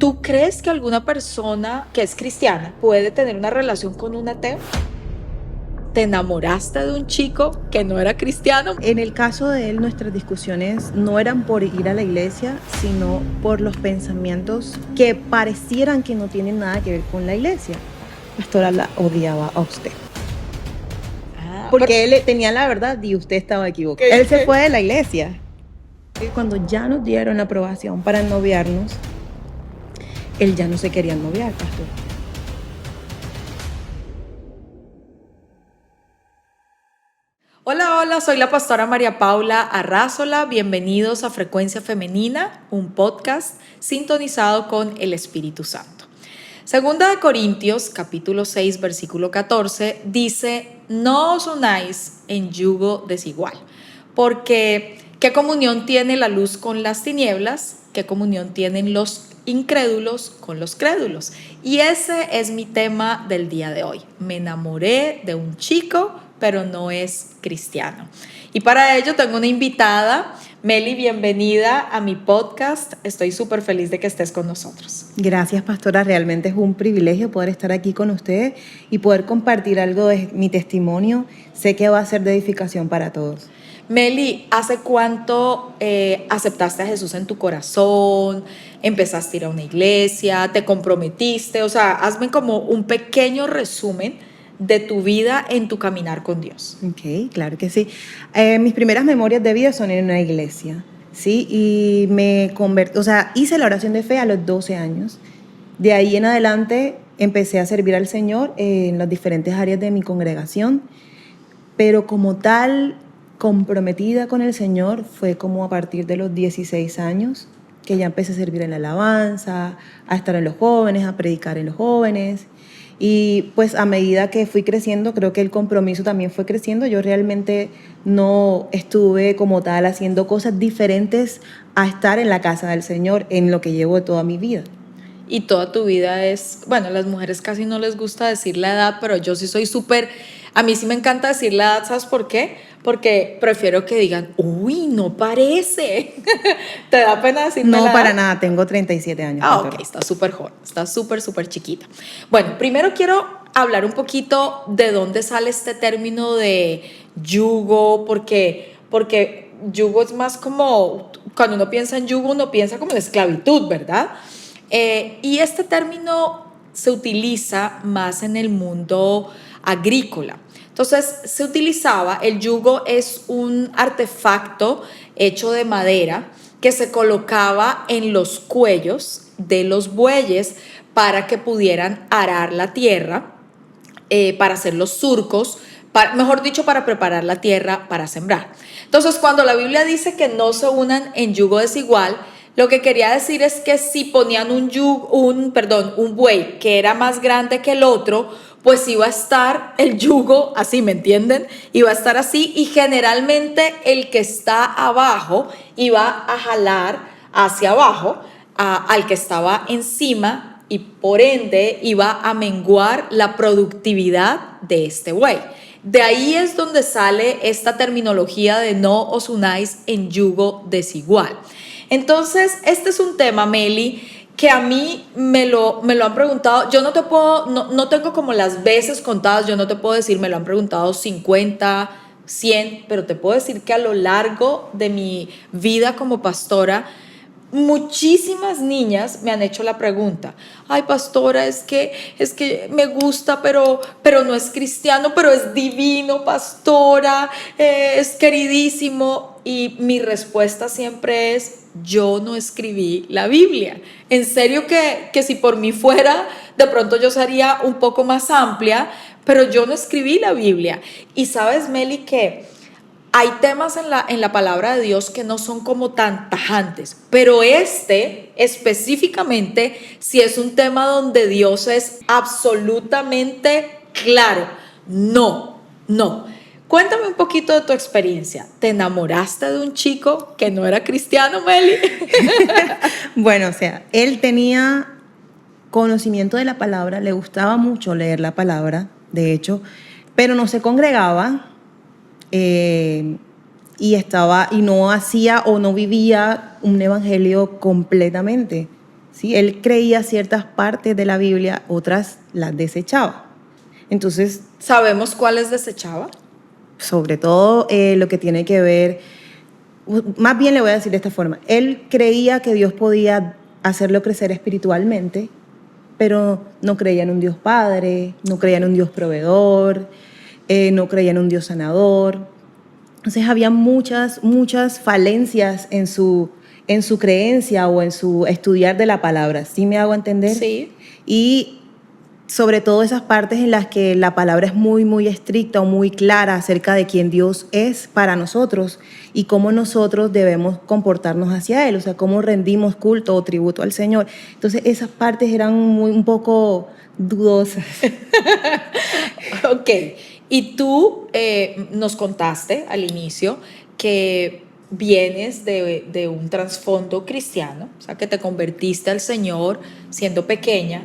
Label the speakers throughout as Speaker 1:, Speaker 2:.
Speaker 1: ¿Tú crees que alguna persona que es cristiana puede tener una relación con un ateo? ¿Te enamoraste de un chico que no era cristiano?
Speaker 2: En el caso de él, nuestras discusiones no eran por ir a la iglesia, sino por los pensamientos que parecieran que no tienen nada que ver con la iglesia. Pastora, la odiaba a usted. Porque él tenía la verdad y usted estaba equivocado. Él se fue de la iglesia. Cuando ya nos dieron la aprobación para noviarnos, él ya no se quería noviar, pastor.
Speaker 1: Hola, soy la pastora María Paula Arrázola. Bienvenidos a Frecuencia Femenina, un podcast sintonizado con el Espíritu Santo. Segunda de Corintios, capítulo 6, versículo 14, dice: no os unáis en yugo desigual, porque ¿qué comunión tiene la luz con las tinieblas? ¿Qué comunión tienen los incrédulos con los crédulos? Y ese es mi tema del día de hoy. Me enamoré de un chico, pero no es cristiano. Y para ello tengo una invitada. Meli, bienvenida a mi podcast. Estoy súper feliz de que estés con nosotros.
Speaker 2: Gracias, pastora. Realmente es un privilegio poder estar aquí con ustedes y poder compartir algo de mi testimonio. Sé que va a ser de edificación para todos.
Speaker 1: Meli, ¿hace cuánto aceptaste a Jesús en tu corazón? ¿Empezaste a ir a una iglesia? ¿Te comprometiste? O sea, hazme como un pequeño resumen de tu vida en tu caminar con Dios.
Speaker 2: Ok, claro que sí. Mis primeras memorias de vida son en una iglesia, ¿sí? Y me convertí, o sea, hice la oración de fe a los 12 años. De ahí en adelante empecé a servir al Señor en las diferentes áreas de mi congregación, pero como tal, comprometida con el Señor, fue como a partir de los 16 años que ya empecé a servir en la alabanza, a estar en los jóvenes, a predicar en los jóvenes. Y pues a medida que fui creciendo, creo que el compromiso también fue creciendo. Yo realmente no estuve como tal haciendo cosas diferentes a estar en la casa del Señor en lo que llevo de toda mi vida.
Speaker 1: Y toda tu vida es, bueno, a las mujeres casi no les gusta decir la edad, pero yo sí soy súper, a mí sí me encanta decir la edad, ¿sabes por qué? Porque prefiero que digan, uy, no parece. ¿Te da pena decirme la edad?
Speaker 2: No, para nada, tengo 37 años.
Speaker 1: Ok, está súper joven, está súper chiquita. Bueno, primero quiero hablar un poquito de dónde sale este término de yugo, porque yugo es más como, cuando uno piensa en yugo, uno piensa como en esclavitud, ¿verdad? Y este término se utiliza más en el mundo agrícola. Entonces se utilizaba, el yugo es un artefacto hecho de madera que se colocaba en los cuellos de los bueyes para que pudieran arar la tierra, para hacer los surcos, mejor dicho, para preparar la tierra para sembrar. Entonces, cuando la Biblia dice que no se unan en yugo desigual, lo que quería decir es que si ponían un buey que era más grande que el otro, pues iba a estar el yugo así, ¿me entienden? Iba a estar así, y generalmente el que está abajo iba a jalar hacia abajo al que estaba encima, y por ende iba a menguar la productividad de este buey. De ahí es donde sale esta terminología de no os unáis en yugo desigual. Entonces, este es un tema, Meli, que a mí me lo han preguntado. Yo no te puedo, no tengo como las veces contadas, yo no te puedo decir, me lo han preguntado 50, 100, pero te puedo decir que a lo largo de mi vida como pastora, muchísimas niñas me han hecho la pregunta: ay, pastora, es que me gusta, pero no es cristiano, pero es divino, pastora, es queridísimo. Y mi respuesta siempre es: yo no escribí la Biblia. En serio que si por mí fuera, de pronto yo sería un poco más amplia, pero yo no escribí la Biblia. Y sabes, Meli, que hay temas en la palabra de Dios que no son como tan tajantes, pero este específicamente sí es un tema donde Dios es absolutamente claro. No. Cuéntame un poquito de tu experiencia. ¿Te enamoraste de un chico que no era cristiano, Meli?
Speaker 2: Bueno, o sea, él tenía conocimiento de la palabra, le gustaba mucho leer la palabra, de hecho, pero no se congregaba. Y no hacía o no vivía un evangelio completamente. ¿sí? Él creía ciertas partes de la Biblia, otras las desechaba. Entonces,
Speaker 1: ¿Sabemos cuáles desechaba?
Speaker 2: sobre todo lo que tiene que ver, más bien le voy a decir de esta forma, él creía que Dios podía hacerlo crecer espiritualmente, pero no creía en un Dios Padre, no creía en un Dios proveedor, no creía en un Dios sanador. Entonces había muchas falencias en su creencia o en su estudiar de la palabra. ¿Sí me hago entender?
Speaker 1: Sí.
Speaker 2: Y sobre todo esas partes en las que la palabra es muy estricta o muy clara acerca de quién Dios es para nosotros y cómo nosotros debemos comportarnos hacia Él, o sea, cómo rendimos culto o tributo al Señor. Entonces esas partes eran un poco dudosas.
Speaker 1: Ok, y tú nos contaste al inicio que vienes de un trasfondo cristiano, o sea, que te convertiste al Señor siendo pequeña.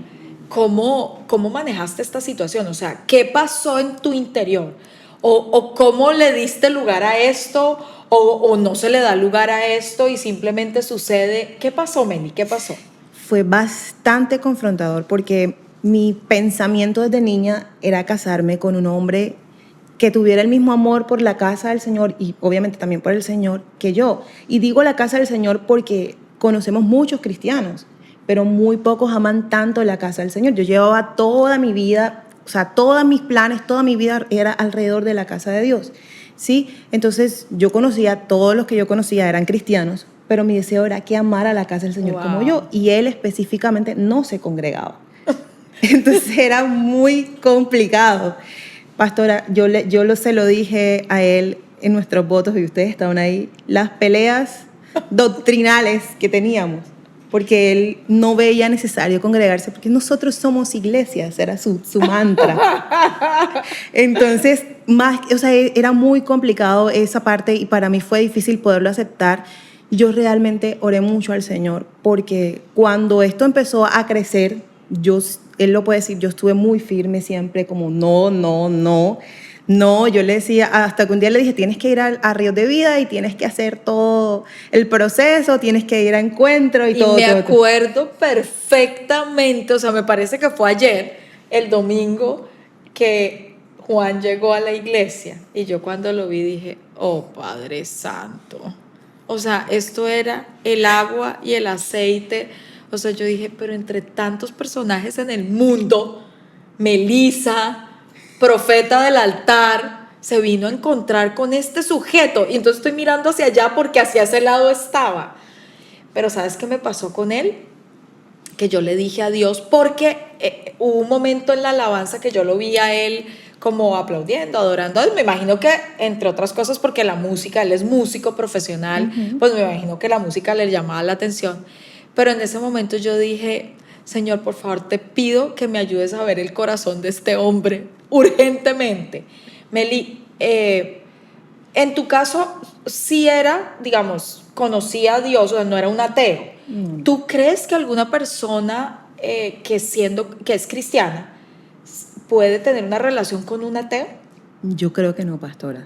Speaker 1: ¿Cómo manejaste esta situación? O sea, ¿qué pasó en tu interior? ¿O cómo le diste lugar a esto? ¿O no se le da lugar a esto y simplemente sucede? ¿Qué pasó, Meli? ¿Qué pasó?
Speaker 2: Fue bastante confrontador porque mi pensamiento desde niña era casarme con un hombre que tuviera el mismo amor por la casa del Señor y obviamente también por el Señor que yo. Y digo la casa del Señor porque conocemos muchos cristianos, pero muy pocos aman tanto la casa del Señor. Yo llevaba toda mi vida, o sea, todos mis planes, toda mi vida era alrededor de la casa de Dios. ¿Sí? Entonces yo conocía, todos los que yo conocía eran cristianos, pero mi deseo era que amara la casa del Señor como
Speaker 1: Wow.
Speaker 2: yo, y él específicamente no se congregaba. Entonces era muy complicado. Pastora, se lo dije a él en nuestros votos y ustedes estaban ahí, las peleas doctrinales que teníamos, porque él no veía necesario congregarse, porque nosotros somos iglesias, era su mantra. Entonces, o sea, era muy complicado esa parte y para mí fue difícil poderlo aceptar. Yo realmente oré mucho al Señor porque cuando esto empezó a crecer, él lo puede decir, yo estuve muy firme siempre como no, yo le decía, hasta que un día le dije, tienes que ir a Ríos de Vida y tienes que hacer todo el proceso, tienes que ir a encuentro y todo.
Speaker 1: Me acuerdo perfectamente, o sea, me parece que fue ayer, el domingo, que Juan llegó a la iglesia y yo cuando lo vi dije, oh Padre Santo, o sea, esto era el agua y el aceite, o sea, yo dije, pero entre tantos personajes en el mundo, Melissa, profeta del altar, se vino a encontrar con este sujeto y entonces estoy mirando hacia allá porque hacia ese lado estaba. Pero ¿sabes qué me pasó con él? Que yo le dije a Dios, porque hubo un momento en la alabanza que yo lo vi a él como aplaudiendo, adorando. Me imagino que, entre otras cosas, porque la música, él es músico profesional, pues me imagino que la música le llamaba la atención. Pero en ese momento yo dije, Señor, por favor, te pido que me ayudes a ver el corazón de este hombre urgentemente. Meli, en tu caso, sí era, digamos, conocía a Dios, o sea, no era un ateo. ¿Tú crees que alguna persona que es cristiana puede tener una relación con un ateo?
Speaker 2: Yo creo que no, pastora.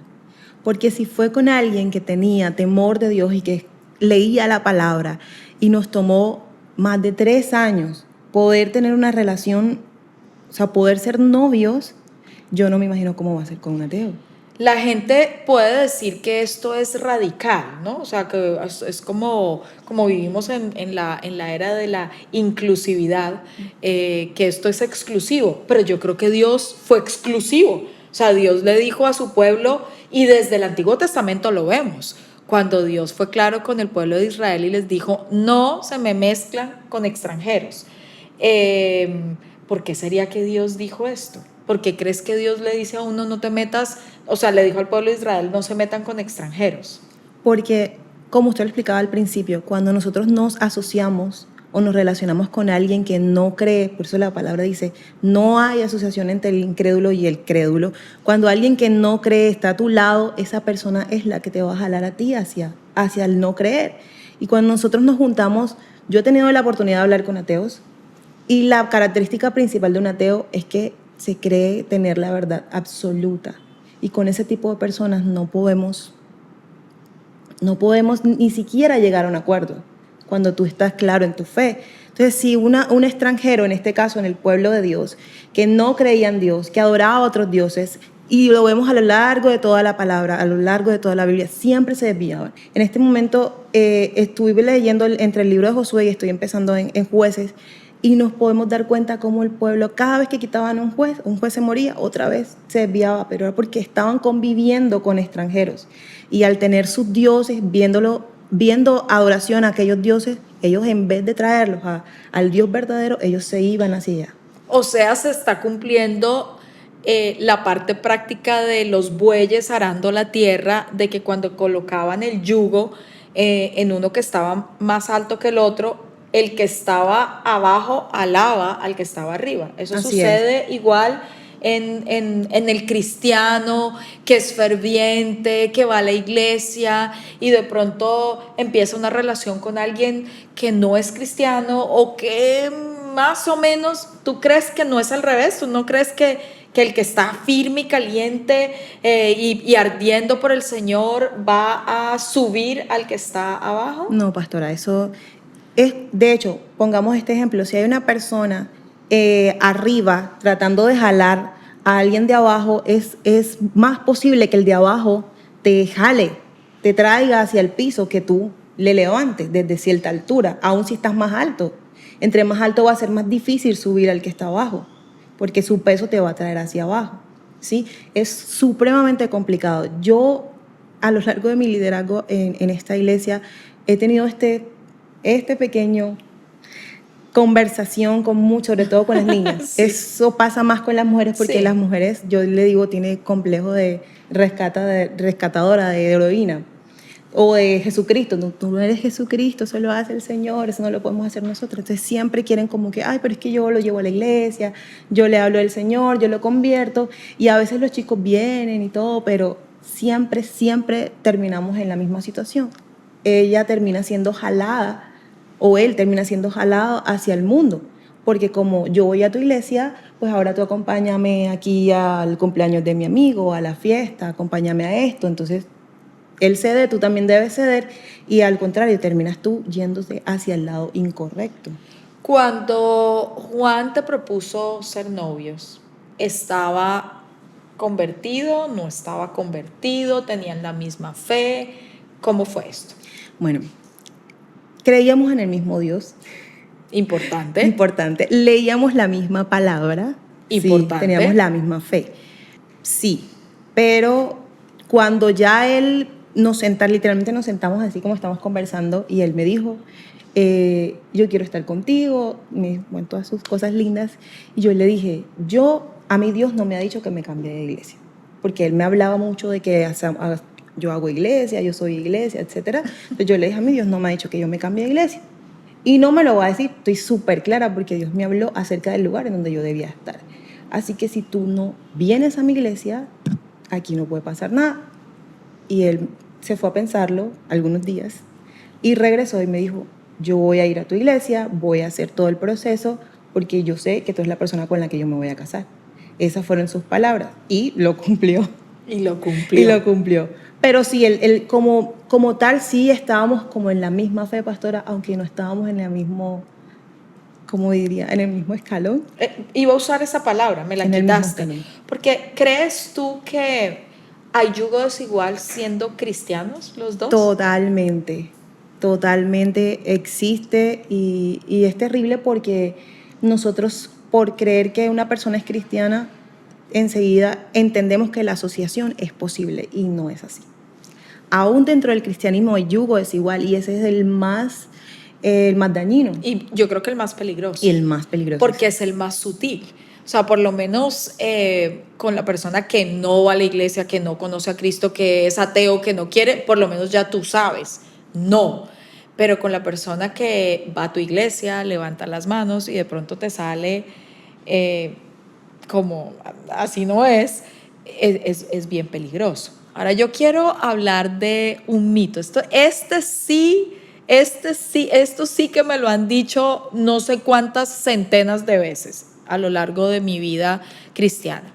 Speaker 2: Porque si fue con alguien que tenía temor de Dios y que leía la palabra y nos tomó más de 3 años poder tener una relación, o sea, poder ser novios, yo no me imagino cómo va a ser con un ateo.
Speaker 1: La gente puede decir que esto es radical, ¿no? O sea, que es como vivimos en la era de la inclusividad, que esto es exclusivo, pero yo creo que Dios fue exclusivo. O sea, Dios le dijo a su pueblo, y desde el Antiguo Testamento lo vemos, cuando Dios fue claro con el pueblo de Israel y les dijo, no se me mezclan con extranjeros. ¿Por qué sería que Dios dijo esto? ¿Por qué crees que Dios le dice a uno no te metas, o sea, le dijo al pueblo de Israel no se metan con extranjeros?
Speaker 2: Porque, como usted lo explicaba al principio, cuando nosotros nos asociamos o nos relacionamos con alguien que no cree, por eso la palabra dice, no hay asociación entre el incrédulo y el crédulo. Cuando alguien que no cree está a tu lado, esa persona es la que te va a jalar a ti hacia el no creer. Y cuando nosotros nos juntamos, yo he tenido la oportunidad de hablar con ateos y la característica principal de un ateo es que se cree tener la verdad absoluta. Y con ese tipo de personas no podemos ni siquiera llegar a un acuerdo cuando tú estás claro en tu fe. Entonces, si un extranjero, en este caso en el pueblo de Dios, que no creía en Dios, que adoraba a otros dioses, y lo vemos a lo largo de toda la palabra, a lo largo de toda la Biblia, siempre se desviaban. En este momento estuve leyendo entre el libro de Josué y estoy empezando en Jueces, y nos podemos dar cuenta cómo el pueblo, cada vez que quitaban un juez se moría, otra vez se desviaba, pero era porque estaban conviviendo con extranjeros. Y al tener sus dioses, viendo adoración a aquellos dioses, ellos en vez de traerlos al Dios verdadero, ellos se iban hacia allá.
Speaker 1: O sea, se está cumpliendo la parte práctica de los bueyes arando la tierra, de que cuando colocaban el yugo en uno que estaba más alto que el otro, el que estaba abajo alaba al que estaba arriba. Eso
Speaker 2: Así
Speaker 1: sucede igual en el cristiano, que es ferviente, que va a la iglesia y de pronto empieza una relación con alguien que no es cristiano o que más o menos, ¿tú crees que no es al revés? ¿Tú no crees que el que está firme y caliente y ardiendo por el Señor va a subir al que está abajo?
Speaker 2: No, pastora, eso es, de hecho, pongamos este ejemplo, si hay una persona arriba tratando de jalar a alguien de abajo, es más posible que el de abajo te jale, te traiga hacia el piso, que tú le levantes desde cierta altura, aun si estás más alto. Entre más alto va a ser más difícil subir al que está abajo, porque su peso te va a traer hacia abajo, ¿sí? Es supremamente complicado. Yo, a lo largo de mi liderazgo en esta iglesia, he tenido este pequeño conversación sobre todo con las niñas. Sí. Eso pasa más con las mujeres porque sí. Las mujeres, yo le digo, tiene complejo de rescatadora, de heroína o de Jesucristo. No, tú no eres Jesucristo, eso lo hace el Señor, eso no lo podemos hacer nosotros. Entonces siempre quieren como que, ay, pero es que yo lo llevo a la iglesia, yo le hablo del Señor, yo lo convierto, y a veces los chicos vienen y todo, pero siempre terminamos en la misma situación. Ella termina siendo jalada o él termina siendo jalado hacia el mundo, porque como yo voy a tu iglesia, pues ahora tú acompáñame aquí al cumpleaños de mi amigo, a la fiesta, acompáñame a esto. Entonces él cede, tú también debes ceder, y al contrario, terminas tú yéndose hacia el lado incorrecto.
Speaker 1: Cuando Juan te propuso ser novios, ¿estaba convertido? ¿No estaba convertido? ¿Tenían la misma fe? ¿Cómo fue esto?
Speaker 2: Bueno, creíamos en el mismo Dios.
Speaker 1: Importante.
Speaker 2: Leíamos la misma palabra.
Speaker 1: Importante.
Speaker 2: Sí, teníamos la misma fe. Sí, pero cuando ya él literalmente nos sentamos así como estamos conversando, y él me dijo, yo quiero estar contigo, bueno, todas sus cosas lindas, y yo le dije, a mí Dios no me ha dicho que me cambie de iglesia, porque él me hablaba mucho de que yo hago iglesia, yo soy iglesia, etc. Entonces yo le dije, a mí Dios no me ha dicho que yo me cambie de iglesia, y no me lo va a decir, estoy súper clara, porque Dios me habló acerca del lugar en donde yo debía estar. Así que si tú no vienes a mi iglesia, aquí no puede pasar nada. Y él se fue a pensarlo algunos días y regresó y me dijo, yo voy a ir a tu iglesia, voy a hacer todo el proceso, porque yo sé que tú eres la persona con la que yo me voy a casar. Esas fueron sus palabras, y lo cumplió.
Speaker 1: Y lo cumplió.
Speaker 2: Pero sí, él como tal, sí estábamos como en la misma fe, pastora, aunque no estábamos en el mismo, ¿cómo diría? En el mismo escalón.
Speaker 1: Iba a usar esa palabra, me la quitaste. Porque ¿crees tú que hay yugo desigual siendo cristianos los dos?
Speaker 2: Totalmente existe, y es terrible porque nosotros, por creer que una persona es cristiana, enseguida entendemos que la asociación es posible, y no es así. Aún dentro del cristianismo hay yugo desigual, y ese es el más dañino.
Speaker 1: Y yo creo que el más peligroso.
Speaker 2: Y el más peligroso.
Speaker 1: Porque es el más sutil. O sea, por lo menos con la persona que no va a la iglesia, que no conoce a Cristo, que es ateo, que no quiere, por lo menos ya tú sabes. No. Pero con la persona que va a tu iglesia, levanta las manos y de pronto te sale como así no es bien peligroso. Ahora yo quiero hablar de un mito. Esto sí que me lo han dicho no sé cuántas centenas de veces a lo largo de mi vida cristiana.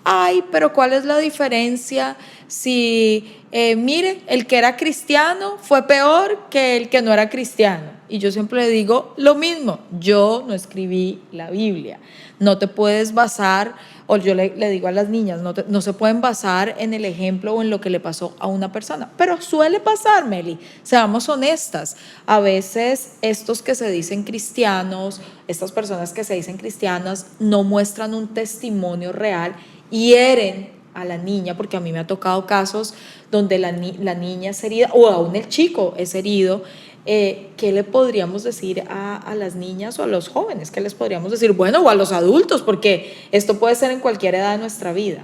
Speaker 1: Ay, pero ¿cuál es la diferencia si, mire, el que era cristiano fue peor que el que no era cristiano? Y yo siempre le digo lo mismo, yo no escribí la Biblia. No te puedes basar, o yo le digo a las niñas, no se pueden basar en el ejemplo o en lo que le pasó a una persona. Pero suele pasar, Meli, seamos honestas. A veces estos que se dicen cristianos, estas personas que se dicen cristianas, no muestran un testimonio real, hieren a la niña, porque a mí me ha tocado casos donde la niña es herida, o aún el chico es herido. ¿Qué le podríamos decir a las niñas o a los jóvenes? ¿Qué les podríamos decir? Bueno, o a los adultos, porque esto puede ser en cualquier edad de nuestra vida.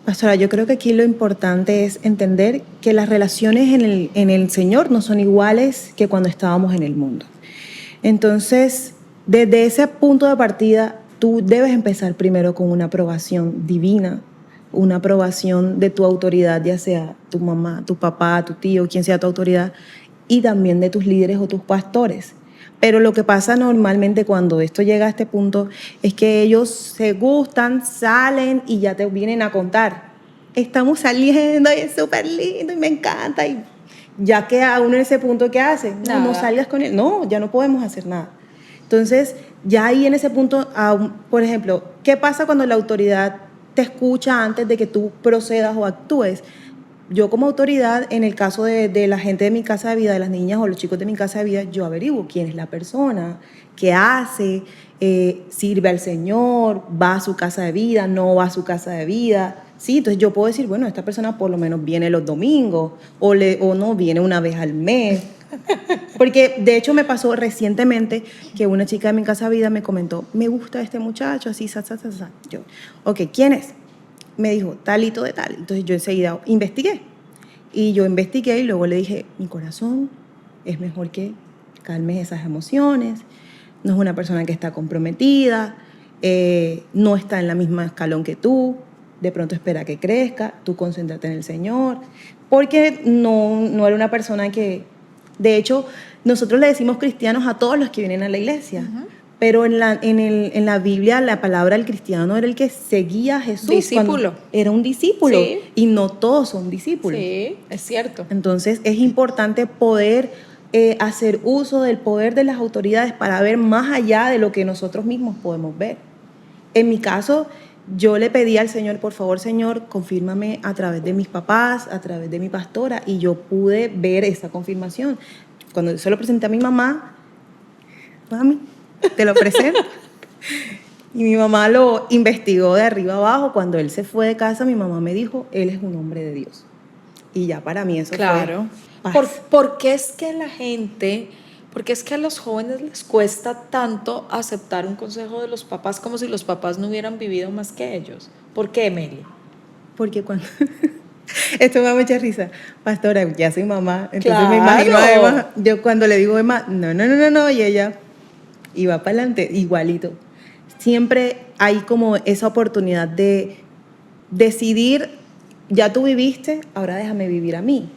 Speaker 2: Pastora, yo creo que aquí lo importante es entender que las relaciones en el Señor no son iguales que cuando estábamos en el mundo. Entonces, desde ese punto de partida, tú debes empezar primero con una aprobación divina, una aprobación de tu autoridad, ya sea tu mamá, tu papá, tu tío, quien sea tu autoridad, y también de tus líderes o tus pastores. Pero lo que pasa normalmente cuando esto llega a este punto es que ellos se gustan, salen y ya te vienen a contar. Estamos saliendo y es súper lindo y me encanta. Y ya que a uno en ese punto, ¿qué hace? No salgas con él. No, ya no podemos hacer nada. Entonces, ya ahí en ese punto, por ejemplo, ¿qué pasa cuando la autoridad te escucha antes de que tú procedas o actúes? Yo como autoridad, en el caso de la gente de mi casa de vida, de las niñas o los chicos de mi casa de vida, yo averiguo quién es la persona, qué hace, sirve al Señor, va a su casa de vida, no va a su casa de vida. Sí, entonces yo puedo decir, bueno, esta persona por lo menos viene los domingos o no viene una vez al mes. Porque de hecho me pasó recientemente que una chica de mi casa de vida me comentó, me gusta este muchacho, así, Yo, ok, ¿quién es? Me dijo, talito de tal. Entonces yo enseguida investigué. Y yo investigué y luego le dije, mi corazón, es mejor que calmes esas emociones. No es una persona que está comprometida, no está en la misma escalón que tú. De pronto espera que crezca, tú concéntrate en el Señor. Porque no era una persona que... De hecho, nosotros le decimos cristianos a todos los que vienen a la iglesia. Uh-huh. Pero en la Biblia la palabra del cristiano era el que seguía a Jesús.
Speaker 1: Discípulo.
Speaker 2: Era un discípulo. Sí. Y no todos son discípulos.
Speaker 1: Sí, es cierto.
Speaker 2: Entonces es importante poder hacer uso del poder de las autoridades para ver más allá de lo que nosotros mismos podemos ver. En mi caso, yo le pedí al Señor, por favor, Señor, confírmame a través de mis papás, a través de mi pastora, y yo pude ver esa confirmación. Cuando yo se lo presenté a mi mamá, mami, te lo presento. Y mi mamá lo investigó de arriba abajo. Cuando él se fue de casa, mi mamá me dijo, él es un hombre de Dios. Y ya para mí eso
Speaker 1: claro.
Speaker 2: fue
Speaker 1: ¿Por qué es que la gente, por qué es que a los jóvenes les cuesta tanto aceptar un consejo de los papás como si los papás no hubieran vivido más que ellos? ¿Por qué, Meli?
Speaker 2: Porque cuando... Esto me da mucha risa. Pastora, ya soy mamá, entonces
Speaker 1: claro.
Speaker 2: Me imagino a Emma, yo cuando le digo a Emma, no, y ella... y va para adelante, igualito. Siempre hay como esa oportunidad de decidir, ya tú viviste, ahora déjame vivir a mí.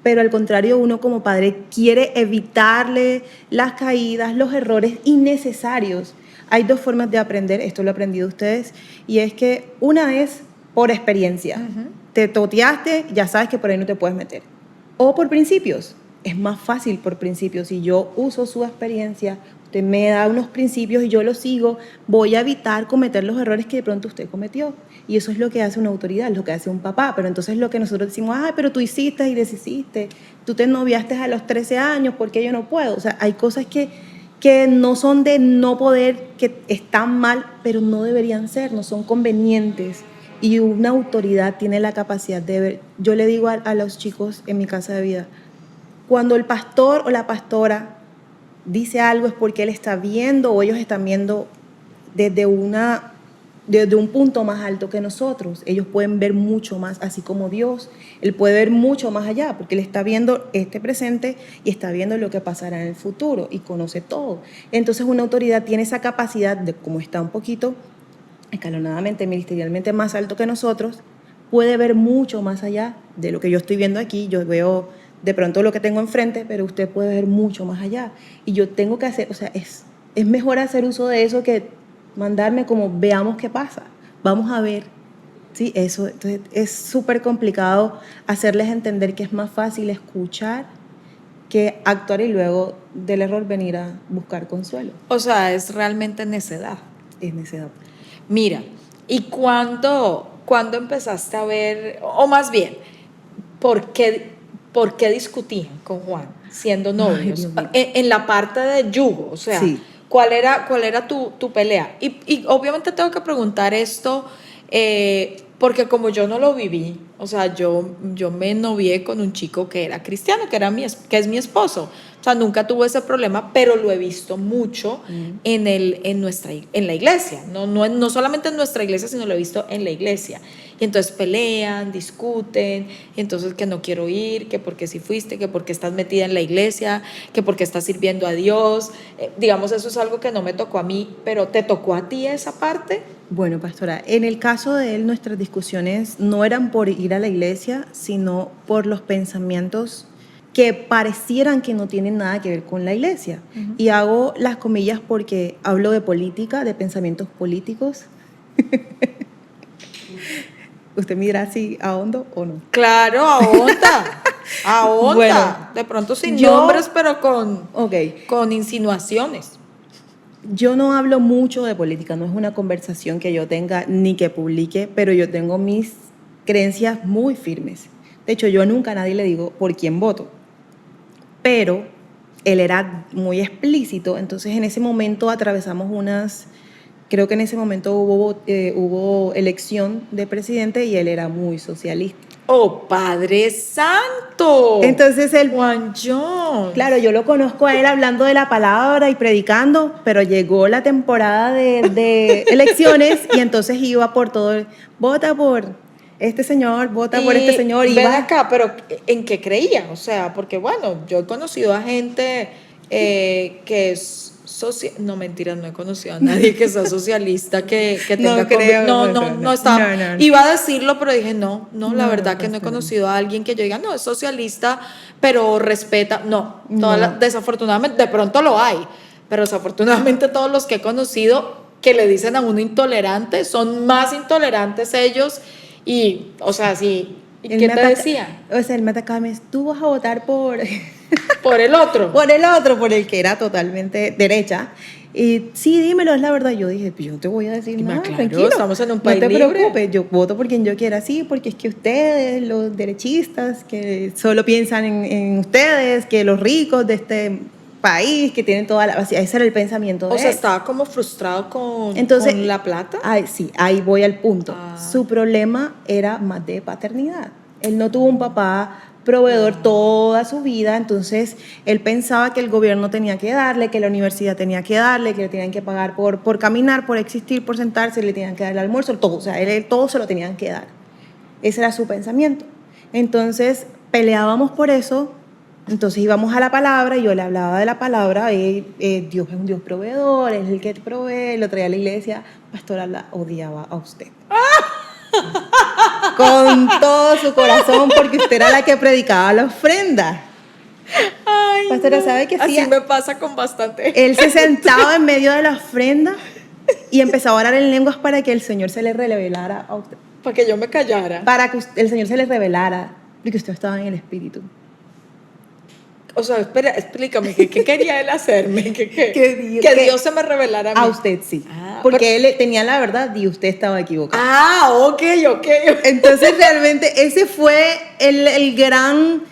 Speaker 2: Pero al contrario, uno como padre quiere evitarle las caídas, los errores innecesarios. Hay dos formas de aprender, esto lo he aprendido ustedes, y es que una es por experiencia. Uh-huh. Te toteaste, ya sabes que por ahí no te puedes meter. O por principios. Es más fácil por principios. Si yo uso su experiencia, usted me da unos principios y yo los sigo, voy a evitar cometer los errores que de pronto usted cometió. Y eso es lo que hace una autoridad, es lo que hace un papá. Pero entonces lo que nosotros decimos, pero tú hiciste y deshiciste, tú te noviaste a los 13 años, ¿por qué yo no puedo? O sea, hay cosas que no son de no poder, que están mal, pero no deberían ser, no son convenientes. Y una autoridad tiene la capacidad de ver. Yo le digo a los chicos en mi casa de vida, cuando el pastor o la pastora dice algo es porque él está viendo o ellos están viendo desde un punto más alto que nosotros. Ellos pueden ver mucho más, así como Dios. Él puede ver mucho más allá porque él está viendo este presente y está viendo lo que pasará en el futuro y conoce todo. Entonces una autoridad tiene esa capacidad de, como está un poquito escalonadamente, ministerialmente más alto que nosotros, puede ver mucho más allá de lo que yo estoy viendo aquí. Yo veo de pronto lo que tengo enfrente, pero usted puede ver mucho más allá. Y yo tengo que hacer, o sea, es mejor hacer uso de eso que mandarme como veamos qué pasa, vamos a ver. Sí, eso. Entonces es súper complicado hacerles entender que es más fácil escuchar que actuar y luego del error venir a buscar consuelo.
Speaker 1: O sea, es realmente necedad.
Speaker 2: Es necesidad.
Speaker 1: Mira, ¿y cuándo empezaste a ver, o más bien, por qué discutían con Juan siendo
Speaker 2: Ay,
Speaker 1: novios?
Speaker 2: Dios mío.
Speaker 1: En la parte de yugo, o sea,
Speaker 2: Sí.
Speaker 1: ¿cuál era tu pelea? Y obviamente tengo que preguntar esto porque como yo no lo viví, o sea, yo me novié con un chico que era cristiano, que es mi esposo. O sea, nunca tuve ese problema, pero lo he visto mucho en la iglesia. No solamente en nuestra iglesia, sino lo he visto en la iglesia. Y entonces pelean, discuten, y entonces que no quiero ir, que porque si fuiste, que porque estás metida en la iglesia, que porque estás sirviendo a Dios. Digamos, eso es algo que no me tocó a mí, pero ¿te tocó a ti esa parte?
Speaker 2: Bueno, pastora, en el caso de él, nuestras discusiones no eran por ir a la iglesia, sino por los pensamientos que parecieran que no tienen nada que ver con la iglesia.
Speaker 1: Ujú.
Speaker 2: Y hago las comillas porque hablo de política, de pensamientos políticos. ¿Usted me dirá si ahondo o no?
Speaker 1: Claro, a onda. A onda.
Speaker 2: Bueno,
Speaker 1: De pronto sin
Speaker 2: yo-
Speaker 1: nombres, pero
Speaker 2: Ok,
Speaker 1: con insinuaciones.
Speaker 2: yo no hablo mucho de política, no es una conversación que yo tenga ni que publique, pero yo tengo mis creencias muy firmes. De hecho, yo nunca a nadie le digo por quién voto, pero él era muy explícito, entonces en ese momento atravesamos creo que en ese momento hubo elección de presidente y él era muy socialista.
Speaker 1: ¡Oh, Padre Santo!
Speaker 2: Entonces él,
Speaker 1: Juan John.
Speaker 2: claro, yo lo conozco a él hablando de la palabra y predicando, pero llegó la temporada de elecciones y entonces iba por todo, vota por este señor, vota por este señor.
Speaker 1: Ven
Speaker 2: Iba,
Speaker 1: acá, pero ¿en qué creía? O sea, porque bueno, yo he conocido a gente que es no, mentira, no he conocido a nadie que sea socialista, que
Speaker 2: No
Speaker 1: tenga
Speaker 2: creo,
Speaker 1: no estaba.
Speaker 2: no.
Speaker 1: Iba a decirlo, pero dije, la
Speaker 2: No,
Speaker 1: verdad que no he
Speaker 2: pastora.
Speaker 1: conocido a alguien que yo diga, no, es socialista, pero respeta. No,
Speaker 2: No.
Speaker 1: desafortunadamente, de pronto lo hay, pero desafortunadamente todos los que he conocido que le dicen a uno intolerante son más intolerantes ellos. Y, o sea, sí. ¿Y
Speaker 2: Él
Speaker 1: qué
Speaker 2: me
Speaker 1: te
Speaker 2: ataca-
Speaker 1: decía?
Speaker 2: O sea, él me atacaba y me decía, tú vas a votar por,
Speaker 1: Por el otro.
Speaker 2: por el otro, por el que era totalmente derecha. Y sí, dímelo, es la verdad. Yo dije, pues yo no te voy a decir
Speaker 1: Y más
Speaker 2: nada,
Speaker 1: claro,
Speaker 2: tranquilo.
Speaker 1: estamos en un
Speaker 2: No
Speaker 1: país
Speaker 2: te
Speaker 1: libre.
Speaker 2: preocupes, yo voto por quien yo quiera, sí, porque es que ustedes, los derechistas, que solo piensan en ustedes, que los ricos de este país, que tienen toda la... Ese era el pensamiento de
Speaker 1: O sea,
Speaker 2: él.
Speaker 1: estaba como frustrado
Speaker 2: Entonces,
Speaker 1: con la plata.
Speaker 2: ay, sí, ahí voy al punto.
Speaker 1: Ah.
Speaker 2: Su problema era más de paternidad. Él no tuvo un papá proveedor toda su vida, entonces él pensaba que el gobierno tenía que darle, que la universidad tenía que darle, que le tenían que pagar por caminar, por existir, por sentarse, le tenían que dar el almuerzo, todo, o sea, él todo se lo tenían que dar. Ese era su pensamiento. Entonces peleábamos por eso, entonces íbamos a la palabra y yo le hablaba de la palabra, Dios es un Dios proveedor, es el que te provee, lo traía a la iglesia, pastora, la odiaba a usted. Con todo su corazón, porque usted era la que predicaba la ofrenda.
Speaker 1: Ay,
Speaker 2: Pastora,
Speaker 1: no.
Speaker 2: ¿sabe qué
Speaker 1: Así
Speaker 2: hacía?
Speaker 1: me pasa con bastante.
Speaker 2: Él se sentaba en medio de la ofrenda y empezaba a orar en lenguas para que el Señor se le revelara a usted.
Speaker 1: Para que yo me callara.
Speaker 2: Para que el Señor se le revelara, porque usted estaba en el Espíritu.
Speaker 1: O sea, espera, explícame, ¿qué quería él hacerme? Que Dios se me revelara a mí.
Speaker 2: A usted sí.
Speaker 1: Ah,
Speaker 2: Porque él tenía la verdad y usted estaba equivocado.
Speaker 1: Ah, ok.
Speaker 2: Entonces realmente ese fue el gran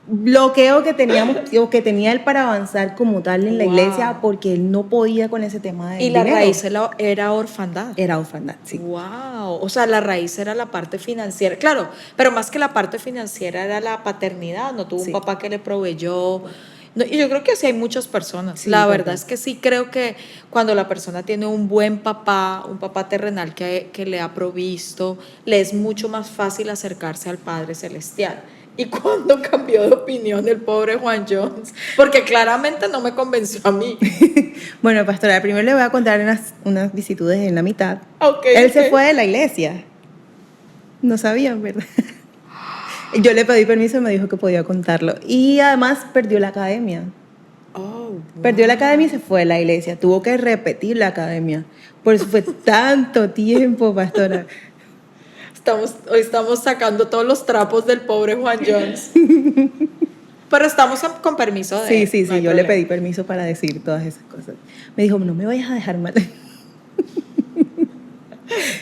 Speaker 2: bloqueo que teníamos, o que tenía él para avanzar como tal en la
Speaker 1: Wow.
Speaker 2: iglesia, porque él no podía con ese tema de
Speaker 1: Y la
Speaker 2: dinero.
Speaker 1: raíz era orfandad.
Speaker 2: Era orfandad, sí.
Speaker 1: Wow, o sea, la raíz era la parte financiera, claro, pero más que la parte financiera era la paternidad, no tuvo
Speaker 2: Sí.
Speaker 1: un papá que le proveyó. No, y yo creo que así hay muchas personas.
Speaker 2: Sí,
Speaker 1: La
Speaker 2: total.
Speaker 1: verdad es que sí creo que cuando la persona tiene un buen papá, un papá terrenal que le ha provisto, le es mucho más fácil acercarse al Padre Celestial. ¿Y cuando cambió de opinión el pobre Juan Jones? Porque claramente no me convenció a mí.
Speaker 2: Bueno, pastora, primero le voy a contar unas vicisitudes en la mitad.
Speaker 1: Ok,
Speaker 2: Él se
Speaker 1: ok.
Speaker 2: fue de la iglesia. No sabían, ¿verdad? Yo le pedí permiso y me dijo que podía contarlo. Y además perdió la academia.
Speaker 1: Oh,
Speaker 2: Perdió la
Speaker 1: wow.
Speaker 2: academia y se fue de la iglesia. Tuvo que repetir la academia. Por eso fue tanto tiempo, pastora.
Speaker 1: Hoy estamos sacando todos los trapos del pobre Juan Jones. Pero estamos con permiso de
Speaker 2: Sí,
Speaker 1: él,
Speaker 2: sí,
Speaker 1: no
Speaker 2: sí,
Speaker 1: hay
Speaker 2: yo le
Speaker 1: problema.
Speaker 2: pedí permiso para decir todas esas cosas. Me dijo, no me vayas a dejar mal.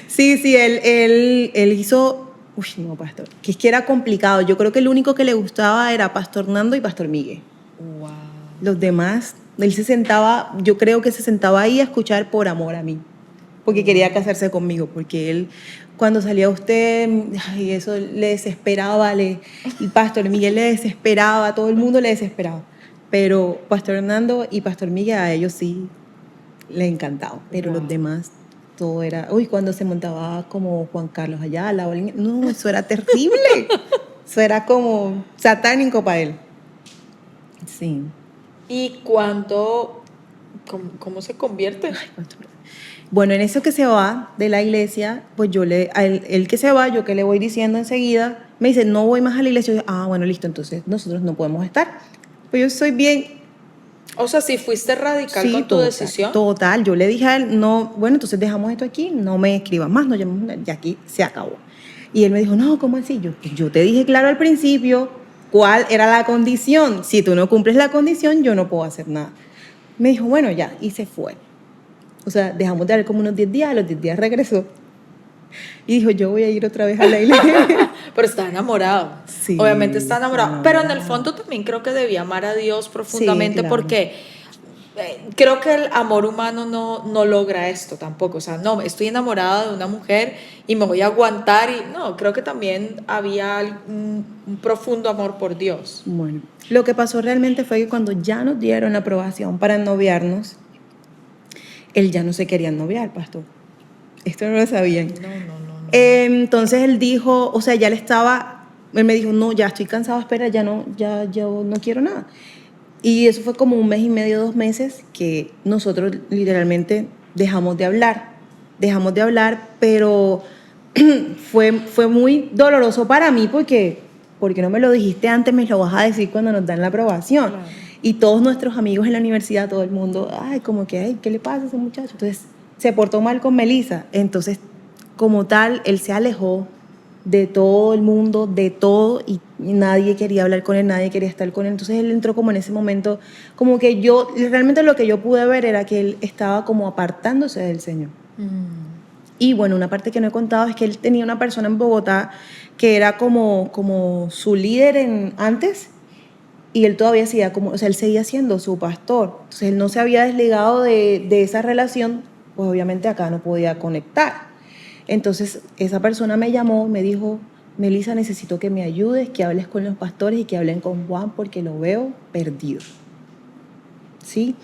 Speaker 2: Sí, sí, él hizo, uy, no, pastor, que es que era complicado. Yo creo que el único que le gustaba era Pastor Nando y Pastor Miguel.
Speaker 1: Wow.
Speaker 2: Los demás, él se sentaba, yo creo que se sentaba ahí a escuchar por amor a mí, porque quería casarse conmigo, porque él, cuando salía usted, ay, eso le desesperaba, el Pastor Miguel le desesperaba, a todo el mundo le desesperaba. Pero Pastor Hernando y Pastor Miguel a ellos sí les encantaba, pero
Speaker 1: Wow.
Speaker 2: los demás todo era, uy, cuando se montaba como Juan Carlos Ayala, no, eso era terrible, eso era como satánico para él. Sí.
Speaker 1: ¿Y cuándo, cómo se convierte?
Speaker 2: Ay, pastor. Bueno, en eso que se va de la iglesia, pues yo él que se va, yo que le voy diciendo enseguida, me dice, no voy más a la iglesia. Yo, bueno, listo, entonces nosotros no podemos estar. Pues yo soy bien,
Speaker 1: O sea, si fuiste radical
Speaker 2: sí,
Speaker 1: con tu
Speaker 2: total,
Speaker 1: decisión.
Speaker 2: total. Yo le dije a él, no, bueno, entonces dejamos esto aquí, no me escribas más, no llames más, ya aquí se acabó. Y él me dijo, no, ¿cómo así? Yo te dije claro al principio cuál era la condición. Si tú no cumples la condición, yo no puedo hacer nada. Me dijo, bueno, ya, y se fue. O sea, dejamos de hablar como unos 10 días, a los 10 días regresó. Y dijo, yo voy a ir otra vez a la iglesia.
Speaker 1: Pero está enamorado.
Speaker 2: Sí,
Speaker 1: Obviamente está enamorado.
Speaker 2: está
Speaker 1: Pero en el
Speaker 2: enamorado.
Speaker 1: fondo también creo que debía amar a Dios
Speaker 2: Sí,
Speaker 1: profundamente
Speaker 2: claro.
Speaker 1: porque creo que el amor humano no logra esto tampoco. O sea, no, estoy enamorada de una mujer y me voy a aguantar. Y no, creo que también había un profundo amor por Dios.
Speaker 2: Bueno, lo que pasó realmente fue que cuando ya nos dieron la aprobación para noviarnos, él ya no se quería noviar, pastor. Esto no lo sabían.
Speaker 1: No.
Speaker 2: Entonces él dijo, o sea, él me dijo, no, ya estoy cansado, espera, ya no, ya yo no quiero nada. Y eso fue como 1 mes y medio, 2 meses que nosotros literalmente dejamos de hablar, pero fue muy doloroso para mí porque no me lo dijiste antes, me lo vas a decir cuando nos dan la aprobación.
Speaker 1: Claro.
Speaker 2: Y todos nuestros amigos en la universidad, todo el mundo, ay, como que, ay, ¿qué le pasa a ese muchacho? Entonces se portó mal con Melissa. Entonces, como tal, él se alejó de todo el mundo, de todo, y nadie quería hablar con él, nadie quería estar con él. Entonces él entró como en ese momento, como que realmente lo que yo pude ver era que él estaba como apartándose del Señor. Y bueno, una parte que no he contado es que él tenía una persona en Bogotá que era como su líder antes, y él todavía seguía o sea, él seguía siendo su pastor. Entonces él no se había desligado de esa relación, pues obviamente acá no podía conectar. Entonces esa persona me llamó, me dijo, Melissa, necesito que me ayudes, que hables con los pastores y que hablen con Juan porque lo veo perdido. ¿Sí?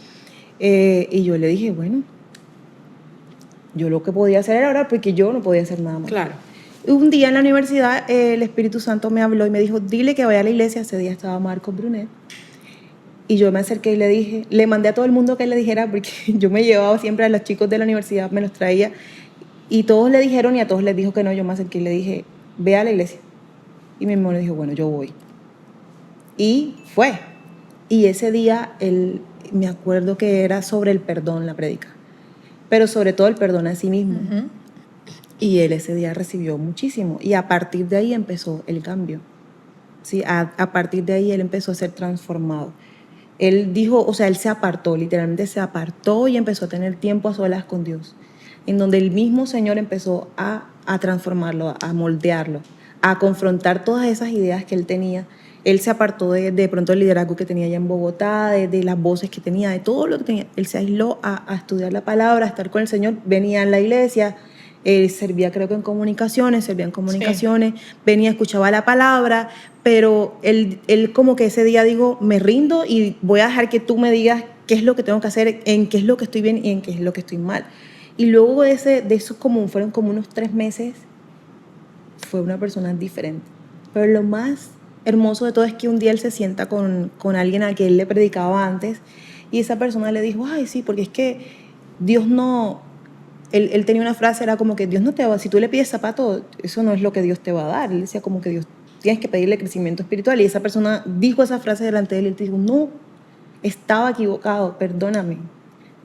Speaker 2: Y yo le dije, bueno, yo lo que podía hacer era orar porque yo no podía hacer nada más.
Speaker 1: Claro.
Speaker 2: Un día en la universidad el Espíritu Santo me habló y me dijo, dile que vaya a la iglesia. Ese día estaba Marcos Brunet. Y yo me acerqué y le dije, le mandé a todo el mundo que le dijera, porque yo me llevaba siempre a los chicos de la universidad, me los traía. Y todos le dijeron y a todos les dijo que no. Yo me acerqué y le dije, ve a la iglesia. Y mi hermano dijo, bueno, yo voy. Y fue. Y ese día me acuerdo que era sobre el perdón la prédica, pero sobre todo el perdón a sí mismo.
Speaker 1: Uh-huh.
Speaker 2: Y él ese día recibió muchísimo. Y a partir de ahí empezó el cambio. ¿Sí? A partir de ahí él empezó a ser transformado. Él dijo, o sea, él se apartó, literalmente se apartó y empezó a tener tiempo a solas con Dios, en donde el mismo Señor empezó a transformarlo, a moldearlo, a confrontar todas esas ideas que él tenía. Él se apartó de pronto el liderazgo que tenía allá en Bogotá, de las voces que tenía, de todo lo que tenía. Él se aisló a estudiar la palabra, a estar con el Señor. Venía en la iglesia, servía creo que en comunicaciones, sí. Venía, escuchaba la palabra, pero él como que ese día digo, me rindo y voy a dejar que tú me digas qué es lo que tengo que hacer, en qué es lo que estoy bien y en qué es lo que estoy mal. Y luego de eso fueron como unos 3 meses, fue una persona diferente. Pero lo más hermoso de todo es que un día él se sienta con alguien a quien él le predicaba antes y esa persona le dijo, ay, sí, porque es que Dios no... Él tenía una frase, era como que Dios no te va, si tú le pides zapatos, eso no es lo que Dios te va a dar. Él decía como que Dios, tienes que pedirle crecimiento espiritual. Y esa persona dijo esa frase delante de él y él te dijo, no, estaba equivocado, perdóname.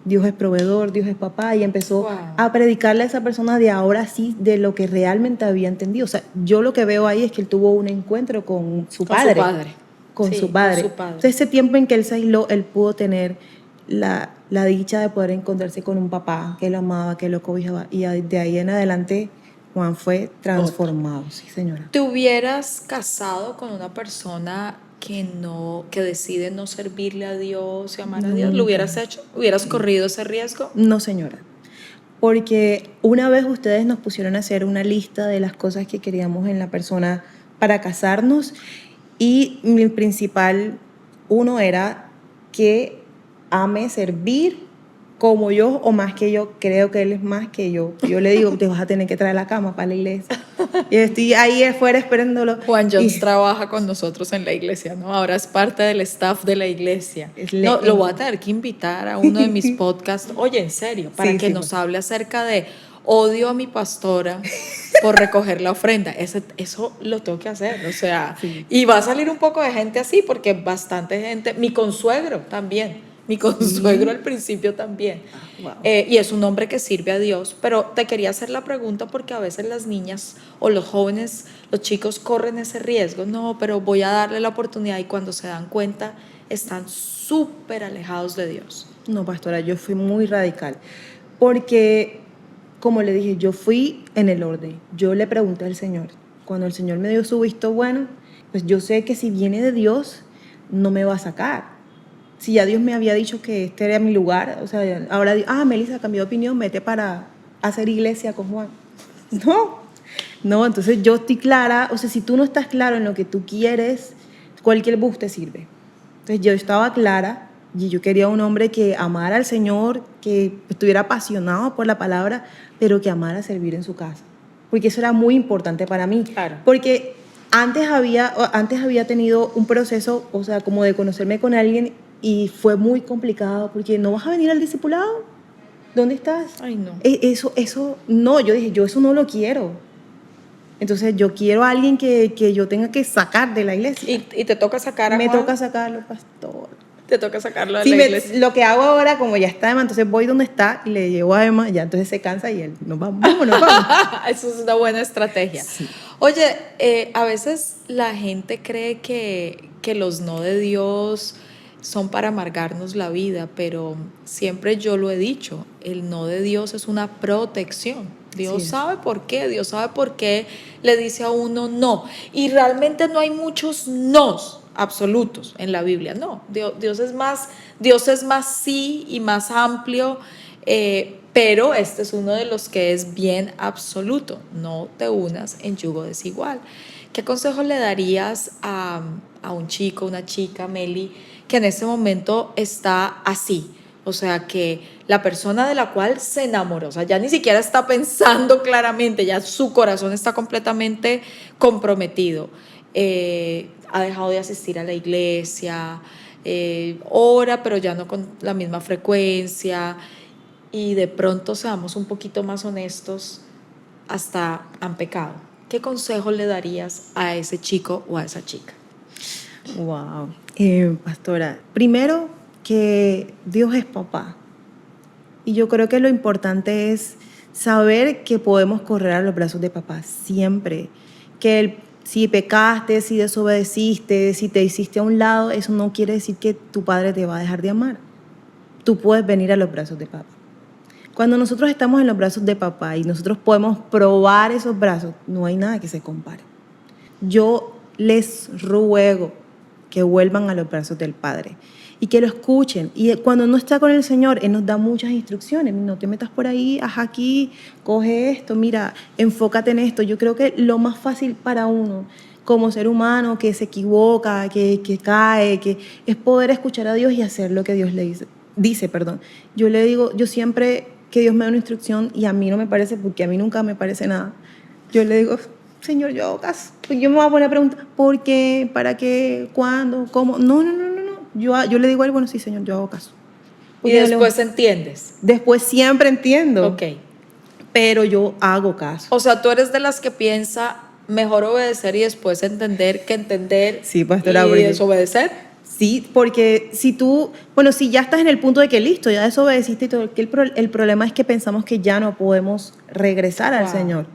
Speaker 2: Dios es proveedor, Dios es papá. Y empezó a predicarle a esa persona de ahora sí, de lo que realmente había entendido. O sea, yo lo que veo ahí es que él tuvo un encuentro con su padre. con
Speaker 1: Sí,
Speaker 2: su padre.
Speaker 1: con su padre.
Speaker 2: Entonces, ese tiempo en que él se aisló, él pudo tener la dicha de poder encontrarse con un papá que lo amaba, que lo cobijaba. Y de ahí en adelante, Juan fue transformado. Sí, señora.
Speaker 1: ¿Te hubieras casado con una persona que decide no servirle a Dios y amar a Dios? ¿Lo
Speaker 2: Nunca.
Speaker 1: hubieras hecho? ¿Hubieras corrido ese riesgo?
Speaker 2: No, señora. Porque una vez ustedes nos pusieron a hacer una lista de las cosas que queríamos en la persona para casarnos y mi principal uno era que ame servir como yo o más que yo. Creo que él es más que yo. Yo le digo, te vas a tener que traer la cama para la iglesia. Y estoy ahí afuera esperándolo.
Speaker 1: Juan Jones
Speaker 2: Y
Speaker 1: trabaja con nosotros en la iglesia, ¿no? Ahora es parte del staff de la iglesia.
Speaker 2: Es
Speaker 1: No, lo voy a tener que invitar a uno de mis podcasts, oye, en serio, para
Speaker 2: Sí,
Speaker 1: que
Speaker 2: sí,
Speaker 1: nos
Speaker 2: pues.
Speaker 1: hable acerca de odio a mi pastora por recoger la ofrenda. Eso lo tengo que hacer, o sea,
Speaker 2: Sí.
Speaker 1: y va a salir un poco de gente así, porque bastante gente, mi consuegro también. Mi consuegro al principio también.
Speaker 2: Wow.
Speaker 1: Y es un hombre que sirve a Dios. Pero te quería hacer la pregunta porque a veces las niñas o los jóvenes, los chicos corren ese riesgo. No, pero voy a darle la oportunidad y cuando se dan cuenta están súper alejados de Dios.
Speaker 2: No, pastora, yo fui muy radical. Porque, como le dije, yo fui en el orden. Yo le pregunté al Señor. Cuando el Señor me dio su visto bueno, pues yo sé que si viene de Dios, no me va a sacar. Si ya Dios me había dicho que este era mi lugar, o sea, ahora, Melissa cambió de opinión, vete para hacer iglesia con Juan. No, entonces yo estoy clara, o sea, si tú no estás claro en lo que tú quieres, cualquier bus te sirve. Entonces yo estaba clara y yo quería un hombre que amara al Señor, que estuviera apasionado por la palabra, pero que amara servir en su casa. Porque eso era muy importante para mí.
Speaker 1: Claro.
Speaker 2: Porque antes había tenido un proceso, o sea, como de conocerme con alguien y fue muy complicado porque no vas a venir al discipulado. ¿Dónde estás?
Speaker 1: Ay, no.
Speaker 2: Eso, no, yo dije, yo eso no lo quiero. Entonces yo quiero a alguien que yo tenga que sacar de la iglesia.
Speaker 1: Y te toca sacar a
Speaker 2: Me
Speaker 1: Juan.
Speaker 2: toca sacarlo, pastor.
Speaker 1: Te toca sacarlo de
Speaker 2: Sí,
Speaker 1: la iglesia.
Speaker 2: lo que hago ahora, como ya está Emma, entonces voy donde está y le llevo a Emma, ya entonces se cansa y él, nos vamos.
Speaker 1: Eso es una buena estrategia.
Speaker 2: Sí.
Speaker 1: Oye, a veces la gente cree que los no de Dios son para amargarnos la vida, pero siempre yo lo he dicho, el no de Dios es una protección. Dios
Speaker 2: Sí.
Speaker 1: sabe por qué, Dios sabe por qué le dice a uno no. Y realmente no hay muchos nos absolutos en la Biblia, no. Dios es más sí y más amplio, pero este es uno de los que es bien absoluto. No te unas en yugo desigual. ¿Qué consejo le darías a un chico, una chica, Meli, que en este momento está así? O sea, que la persona de la cual se enamoró, o sea, ya ni siquiera está pensando claramente, ya su corazón está completamente comprometido. Ha dejado de asistir a la iglesia, ora, pero ya no con la misma frecuencia, y de pronto, seamos un poquito más honestos, hasta han pecado. ¿Qué consejo le darías a ese chico o a esa chica?
Speaker 2: Wow. Pastora, primero que Dios es papá. Y yo creo que lo importante es saber que podemos correr a los brazos de papá siempre. Que si pecaste, si desobedeciste, si te hiciste a un lado, eso no quiere decir que tu padre te va a dejar de amar. Tú puedes venir a los brazos de papá. Cuando nosotros estamos en los brazos de papá y nosotros podemos probar esos brazos, no hay nada que se compare. Yo les ruego que vuelvan a los brazos del Padre y que lo escuchen. Y cuando no está con el Señor, Él nos da muchas instrucciones. No te metas por ahí, haz aquí, coge esto, mira, enfócate en esto. Yo creo que lo más fácil para uno como ser humano que se equivoca, que cae, que es poder escuchar a Dios y hacer lo que Dios le dice. Yo le digo, yo siempre que Dios me da una instrucción y a mí no me parece, porque a mí nunca me parece nada, yo le digo, Señor, yo hago caso. Yo me voy a poner a preguntar, ¿por qué? ¿Para qué? ¿Cuándo? ¿Cómo? No. Yo le digo a él, bueno, sí, Señor, yo hago caso.
Speaker 1: Porque y después entiendes.
Speaker 2: Después siempre entiendo.
Speaker 1: Ok.
Speaker 2: Pero yo hago caso.
Speaker 1: O sea, tú eres de las que piensa mejor obedecer y después entender que entender
Speaker 2: sí, pastora,
Speaker 1: y desobedecer.
Speaker 2: Sí, porque si ya estás en el punto de que listo, ya desobedeciste y todo, que el problema es que pensamos que ya no podemos regresar al Señor.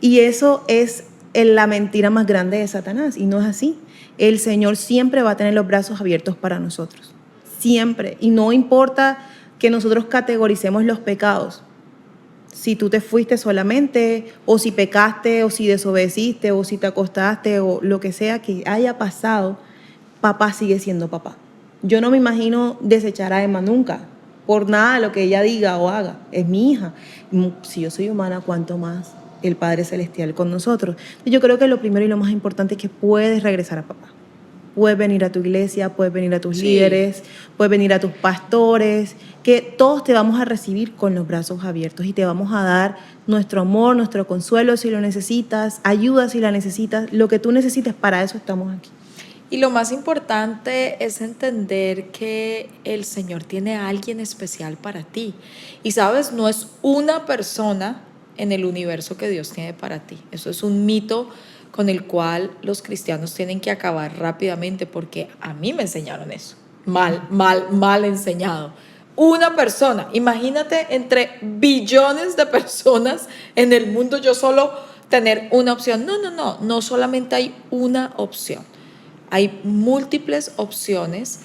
Speaker 2: Y eso es la mentira más grande de Satanás, y no es así. el Señor siempre va a tener los brazos abiertos para nosotros. Siempre. Y no importa que nosotros categoricemos los pecados. Si tú te fuiste solamente, o si pecaste, o si desobedeciste, o si te acostaste, o lo que sea que haya pasado, papá sigue siendo papá. Yo no me imagino desechar a Emma nunca, por nada de lo que ella diga o haga. Es mi hija. Si yo soy humana, ¿cuánto más el Padre Celestial con nosotros? Yo creo que lo primero y lo más importante es que puedes regresar a papá. Puedes venir a tu iglesia, puedes venir a tus líderes, puedes venir a tus pastores, que todos te vamos a recibir con los brazos abiertos y te vamos a dar nuestro amor, nuestro consuelo si lo necesitas, ayuda si la necesitas, lo que tú necesites, para eso estamos aquí.
Speaker 1: Y lo más importante es entender que el Señor tiene a alguien especial para ti. Y sabes, no es una persona en el universo que Dios tiene para ti. Eso es un mito con el cual los cristianos tienen que acabar rápidamente, porque a mí me enseñaron eso. Mal enseñado. Una persona, imagínate entre billones de personas en el mundo, yo solo tener una opción. No solamente hay una opción. Hay múltiples opciones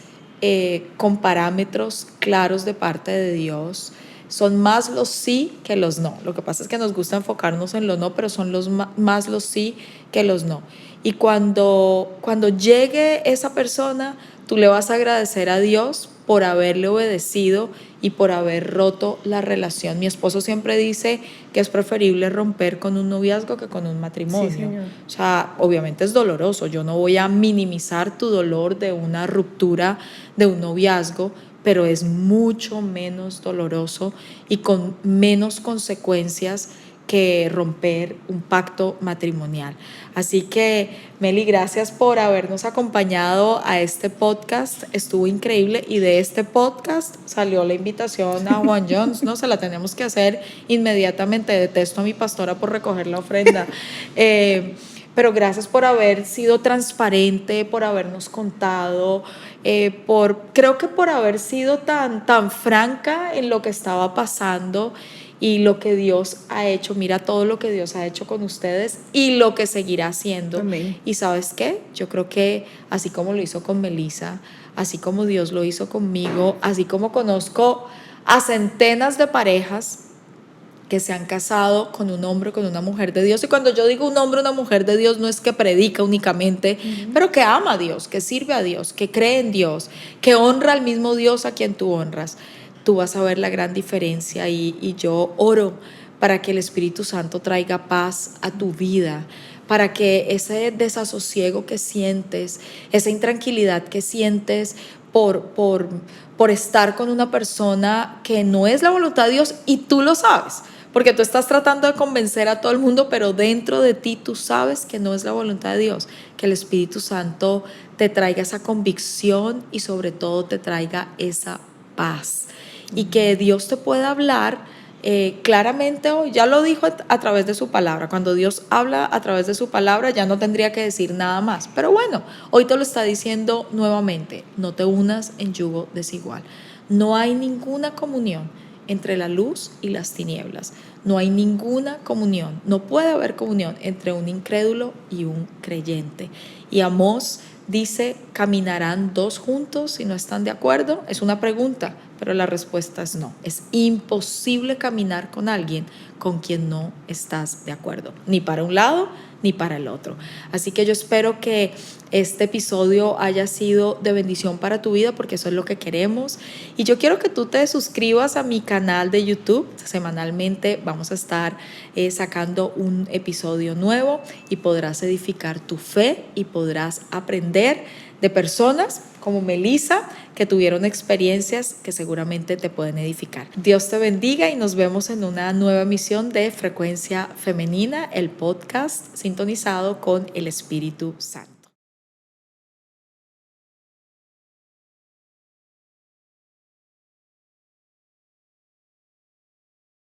Speaker 1: con parámetros claros de parte de Dios. Son más los sí que los no. Lo que pasa es que nos gusta enfocarnos en lo no, pero son más los sí que los no. Y cuando llegue esa persona, tú le vas a agradecer a Dios por haberle obedecido y por haber roto la relación. Mi esposo siempre dice que es preferible romper con un noviazgo que con un matrimonio.
Speaker 2: Sí, señor.
Speaker 1: O sea, obviamente es doloroso. Yo no voy a minimizar tu dolor de una ruptura de un noviazgo, pero es mucho menos doloroso y con menos consecuencias que romper un pacto matrimonial. Así que, Meli, gracias por habernos acompañado a este podcast. Estuvo increíble, y de este podcast salió la invitación a Juan Jones, ¿no? Se la tenemos que hacer inmediatamente. Detesto a mi pastora por recoger la ofrenda. Pero gracias por haber sido transparente, por habernos contado, creo que por haber sido tan franca en lo que estaba pasando y lo que Dios ha hecho. Mira todo lo que Dios ha hecho con ustedes y lo que seguirá haciendo.
Speaker 2: Amén.
Speaker 1: Y ¿sabes qué? Yo creo que así como lo hizo con Melissa, así como Dios lo hizo conmigo, así como conozco a centenas de parejas que se han casado con un hombre o con una mujer de Dios. Y cuando yo digo un hombre o una mujer de Dios, no es que predica únicamente, pero que ama a Dios, que sirve a Dios, que cree en Dios, que honra al mismo Dios a quien tú honras. Tú vas a ver la gran diferencia, y yo oro para que el Espíritu Santo traiga paz a tu vida, para que ese desasosiego que sientes, esa intranquilidad que sientes por estar con una persona que no es la voluntad de Dios, y tú lo sabes, porque tú estás tratando de convencer a todo el mundo, pero dentro de ti tú sabes que no es la voluntad de Dios, que el Espíritu Santo te traiga esa convicción y sobre todo te traiga esa paz. Y que Dios te pueda hablar claramente hoy. Ya lo dijo a través de su palabra. Cuando Dios habla a través de su palabra, ya no tendría que decir nada más. Pero bueno, hoy te lo está diciendo nuevamente: no te unas en yugo desigual. No hay ninguna comunión entre la luz y las tinieblas. No hay ninguna comunión, no puede haber comunión entre un incrédulo y un creyente. Y Amós dice: ¿caminarán dos juntos si no están de acuerdo? Es una pregunta, pero la respuesta es no. Es imposible caminar con alguien con quien no estás de acuerdo, ni para un lado ni para el otro. Así que yo espero que este episodio haya sido de bendición para tu vida, porque eso es lo que queremos. Y yo quiero que tú te suscribas a mi canal de YouTube. Semanalmente vamos a estar sacando un episodio nuevo, y podrás edificar tu fe y podrás aprender de personas como Melissa, que tuvieron experiencias que seguramente te pueden edificar. Dios te bendiga, y nos vemos en una nueva emisión de Frecuencia Femenina, el podcast sintonizado con el Espíritu Santo.